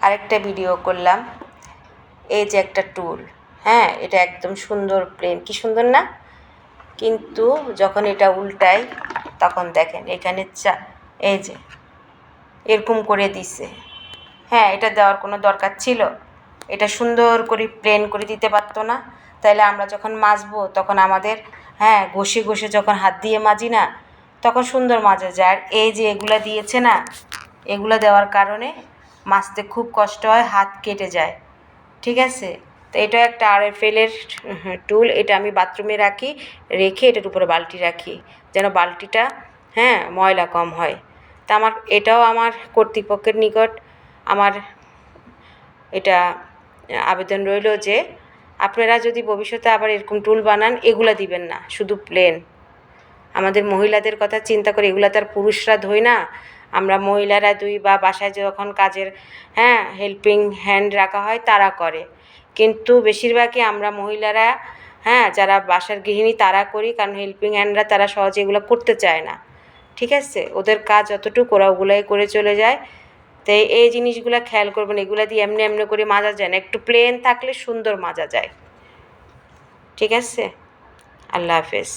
আরেকটা ভিডিও করলাম। এই যে একটা টুল, হ্যাঁ, এটা একদম সুন্দর প্লেন, কি সুন্দর না? কিন্তু যখন এটা উল্টাই তখন দেখেন এখানে এই যে এরকম করে দিছে। হ্যাঁ, এটা দেওয়ার কোনো দরকার ছিল? এটা সুন্দর করে প্লেন করে দিতে পারতো না? তাহলে আমরা যখন মাজবো তখন আমাদের, হ্যাঁ, ঘষে ঘষে যখন হাত দিয়ে মাজি না তখন সুন্দর মাজা যায়। আর এই যে এগুলা দিয়েছে না, এগুলা দেওয়ার কারণে মাজতে খুব কষ্ট হয়, হাত কেটে যায়। ঠিক আছে? তো এটা একটা আরএফএলের টুল। এটা আমি বাথরুমে রাখি, রেখে এটার উপরে বালতি রাখি যেন বালতিটা, হ্যাঁ, ময়লা কম হয়। তা এটাও আমার কর্তৃপক্ষের নিকট আমার এটা আবেদন রইল যে আপনারা যদি ভবিষ্যতে আবার এরকম টুল বানান, এগুলা দিবেন না, শুধু প্লেন। আমাদের মহিলাদের কথা চিন্তা করে, এগুলা তো আর পুরুষরা ধোয় না, আমরা মহিলারা ধুই, বা বাসায় যখন কাজের, হ্যাঁ, হেল্পিং হ্যান্ড রাখা হয় তারা করে। কিন্তু বেশিরভাগই আমরা মহিলারা, হ্যাঁ, যারা বাসার গৃহিণী তারা করি, কারণ হেল্পিং হ্যান্ডরা তারা সহজে এগুলো করতে চায় না। ঠিক আছে? ওদের কাজ যতটুকু ওরা ওগুলাই করে চলে যায়। তো এই জিনিসগুলো খেয়াল করবেন, এগুলো দিয়ে এমনি এমনি করে মাজা যায় না, একটু প্লেন থাকলে সুন্দর মাজা যায়। ঠিক আছে? আল্লাহ হাফেজ।